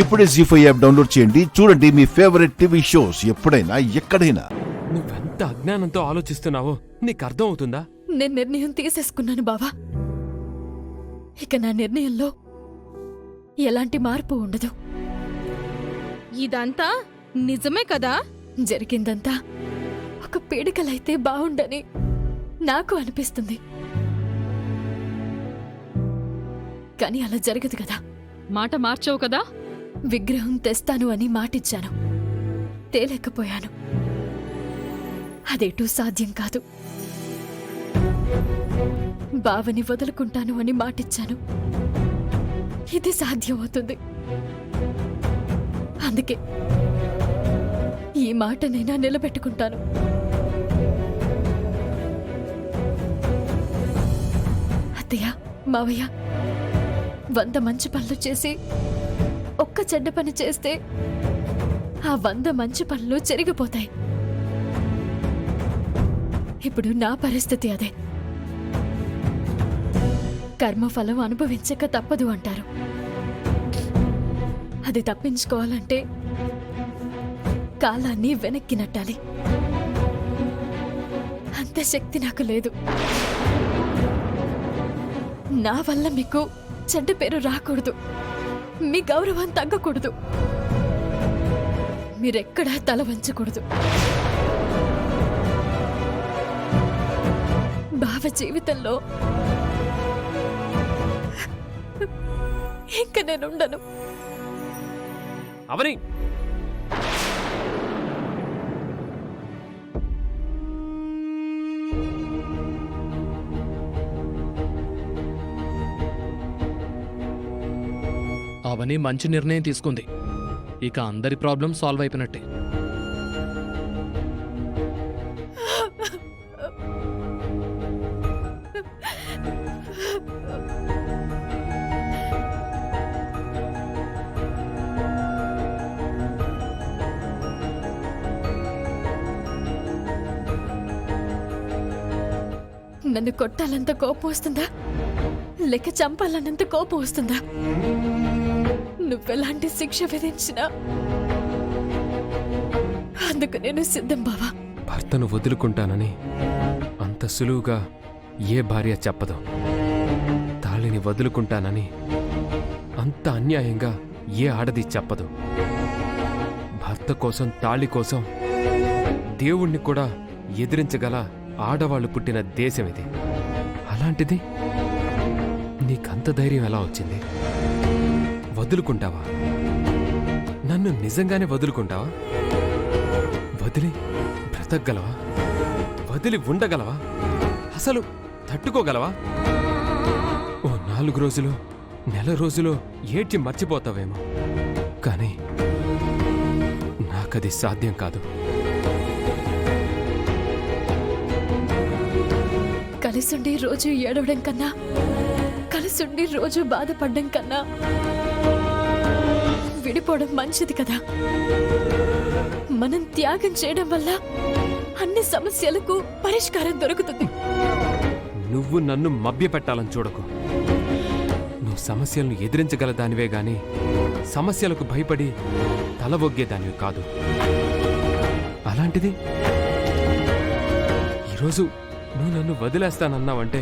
ఇప్పుడే జీ5 app download చేయండి. చూడండి మీ ఫేవరెట్ టీవీ షోస్ ఎప్పుడైనా ఎక్కడైనా. నువ్వెంత అజ్ఞానంతో ఆలోచిస్తున్నావో నీకు అర్థం అవుతుందా? నేను నిర్ణయం తీసేసుకున్నాను బావా. ఇక నా నిర్ణయంలో ఎలాంటి మార్పు ఉండదు. ఇదంతా నిజమే కదా? జరిగిందంతా ఒక పీడికలైతే బావుండని నాకు అనిపిస్తుంది. కాని అలా జరగదు కదా. మాట మార్చావు కదా? విగ్రహం తెస్తాను అని మాటిచ్చాను, తేలేకపోయాను. అదేటూ సాధ్యం కాదు. బావని వదులుకుంటాను అని మాటిచ్చాను, ఇది సాధ్యమవుతుంది. అందుకే ఈ మాటనైనా నిలబెట్టుకుంటాను. అత్తయ్య, మావయ్య, 100 మంచి పనులు చేసి ఒక్క చెడ్డ పని చేస్తే ఆ 100 మంచి పనులు చెరిగిపోతాయి. ఇప్పుడు నా పరిస్థితి అదే. కర్మఫలం అనుభవించక తప్పదు అంటారు. అది తప్పించుకోవాలంటే కాలాన్ని వెనక్కి నట్టాలి. అంత శక్తి నాకు లేదు. నా వల్ల మీకు చెడ్డ పేరు రాకూడదు, మీ గౌరవం తగ్గకూడదు, మీరెక్కడా తల వంచకూడదు. బావ జీవితంలో ఇంక నేనుండను. అవని, అవని మంచి నిర్ణయం తీసుకుంది. ఇక అందరి ప్రాబ్లం సాల్వ్ అయిపోయినట్టే. నన్ను కొట్టాలంత కోపం వస్తుందా, లేక చంపాలన్నంత కోపం వస్తుందా? నువ్వెలాంటి శిక్ష విధించినా అందుకు నేను సిద్ధం బావా. భర్తను వదులుకుంటానని అంత సులువుగా ఏ భార్య చెప్పదు. తాళిని వదులుకుంటానని అంత అన్యాయంగా ఏ ఆడది చెప్పదు. భర్త కోసం, తాళి కోసం దేవుణ్ణి కూడా ఎదిరించగల ఆడవాళ్లు పుట్టిన దేశం ఇది. అలాంటిది నీకంత ధైర్యం ఎలా వచ్చింది? వదులుకుంటావా? నన్ను నిజంగానే వదులుకుంటావా? వదిలి బ్రతకగలవా? వదిలి ఉండగలవా? అసలు తట్టుకోగలవా? ఓ 4 రోజులు, నెల రోజులు ఏడ్చి మర్చిపోతావేమో, కానీ నాకది సాధ్యం కాదు. కలిసుండి రోజు ఏడవడం కన్నా, కలిసుండి రోజు బాధపడడం కన్నా విడిపోవడం మంచిది కదా. మనం త్యాగం చేయడం వల్ల అన్ని సమస్యలకు పరిష్కారం దొరుకుతుంది. నువ్వు నన్ను మభ్యపెట్టాలని చూడకు. నువ్వు సమస్యలను ఎదిరించగల దానివే గాని సమస్యలకు భయపడి తలవొగ్గేదానివి కాదు. అలాంటిది ఈరోజు నువ్వు నన్ను వదిలేస్తానన్నావంటే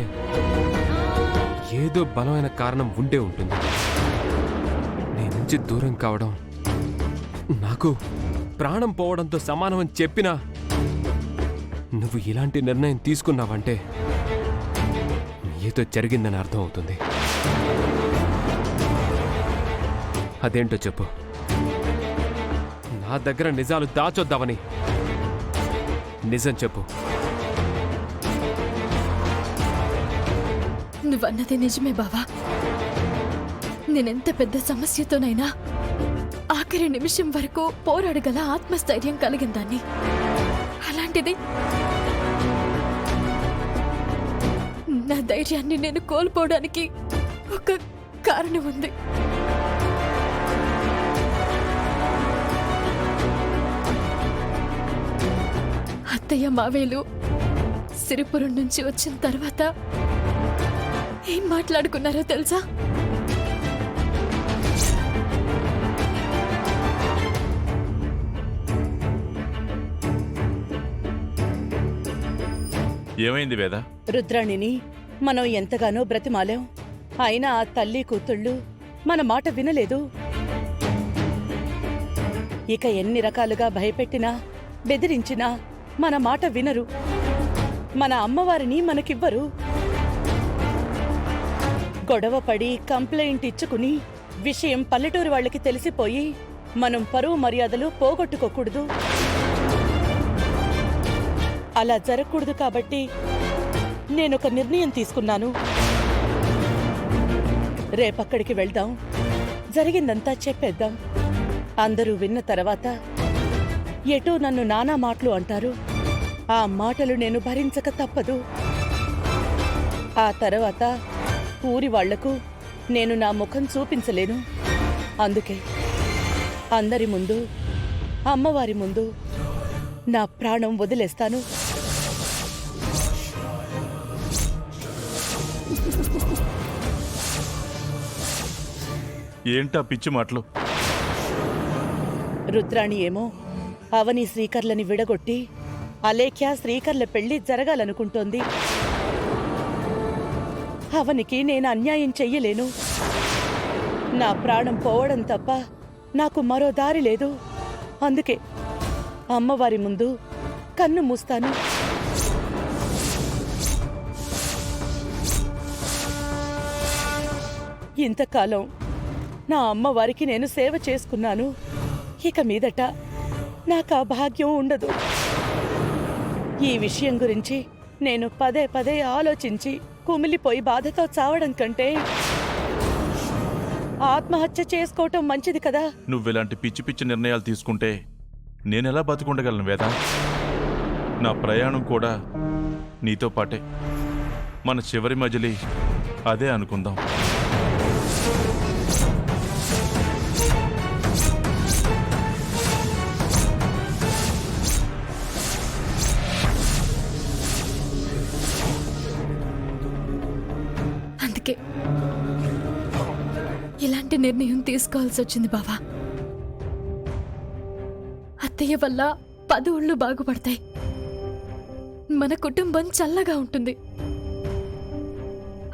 ఏదో బలమైన కారణం ఉండే ఉంటుంది. నీ నుంచి దూరం కావడం నాకు ప్రాణం పోవడంతో సమానమని చెప్పినా నువ్వు ఇలాంటి నిర్ణయం తీసుకున్నావంటే ఏదో జరిగిందని అర్థం అవుతుంది. అదేంటో చెప్పు. నా దగ్గర నిజాలు దాచొద్దావని నిజం చెప్పు. నువ్వన్నది నిజమే బావా. నేనెంత పెద్ద సమస్యతోనైనా ఆఖరి నిమిషం వరకు పోరాడగల ఆత్మస్థైర్యం కలిగిందాన్ని. అలాంటిది నా ధైర్యాన్ని నేను కోల్పోవడానికి ఒక కారణం ఉంది. అత్తయ్య మావేలు సిరిపురం నుంచి వచ్చిన తర్వాత ఏం మాట్లాడుకున్నారో తెలుసా? ఏమైంది వేద? రుద్రాణిని మనం ఎంతగానో బ్రతిమాలాం. అయినా ఆ తల్లి కూతుళ్ళు మన మాట వినలేదు. ఇక ఎన్ని రకాలుగా భయపెట్టినా బెదిరించినా మన మాట వినరు. మన అమ్మవారిని మనకివ్వరు. గొడవపడి కంప్లైంట్ ఇచ్చుకుని విషయం పల్లెటూరు వాళ్ళకి తెలిసిపోయి మనం పరువు మర్యాదలు పోగొట్టుకోకూడదు. అలా జరగకూడదు కాబట్టి నేనొక నిర్ణయం తీసుకున్నాను. రేపక్కడికి వెళ్దాం, జరిగిందంతా చెప్పేద్దాం. అందరూ విన్న తర్వాత ఎటో నన్ను నానా మాటలు అంటారు. ఆ మాటలు నేను భరించక తప్పదు. ఆ తర్వాత ఊరి వాళ్లకు నేను నా ముఖం చూపించలేను. అందుకే అందరి ముందు, అమ్మవారి ముందు నా ప్రాణం వదిలేస్తాను. ఏంటా పిచ్చి మాటలు? రుద్రాణి ఏమో అవని శ్రీకర్లని విడగొట్టి అలేఖ్య శ్రీకర్ల పెళ్లి జరగాలనుకుంటోంది. అవనికి నేను అన్యాయం చెయ్యలేను. నా ప్రాణం పోవడం తప్ప నాకు మరో దారి లేదు. అందుకే అమ్మవారి ముందు కన్ను మూస్తాను. ఇంతకాలం నా అమ్మవారికి నేను సేవ చేసుకున్నాను. ఇక మీదట నాకా భాగ్యం ఉండదు. ఈ విషయం గురించి నేను పదే పదే ఆలోచించి కుమిలిపోయి బాధతో చావడం కంటే ఆత్మహత్య చేసుకోవటం మంచిది కదా. నువ్విలాంటి పిచ్చి పిచ్చి నిర్ణయాలు తీసుకుంటే నేనెలా బతుకుండగలను వేద? నా ప్రయాణం కూడా నీతో పాటే. మన చివరి మజిలీ అదే అనుకుందాం. అందుకే ఇలాంటి నిర్ణయం తీసుకోవాల్సి వచ్చింది బావా. అత్తయ్య వల్ల 10 ఊళ్ళు బాగుపడతాయి. మన కుటుంబం చల్లగా ఉంటుంది.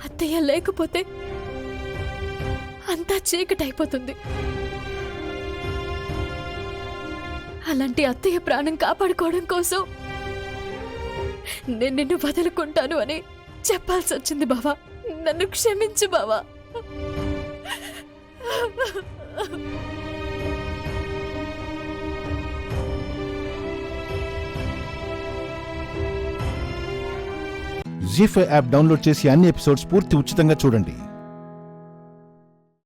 అత్తయ్య లేకపోతే అంతా చీకటైపోతుంది. అలాంటి అత్తయ్య ప్రాణం కాపాడుకోవడం కోసం నేను నిన్ను వదులుకుంటాను అని చెప్పాల్సి వచ్చింది బావా. నన్ను క్షమించు బావా. జీ5 యాప్ డౌన్లోడ్ చేసి అన్ని ఎపిసోడ్స్ పూర్తి ఉచితంగా చూడండి.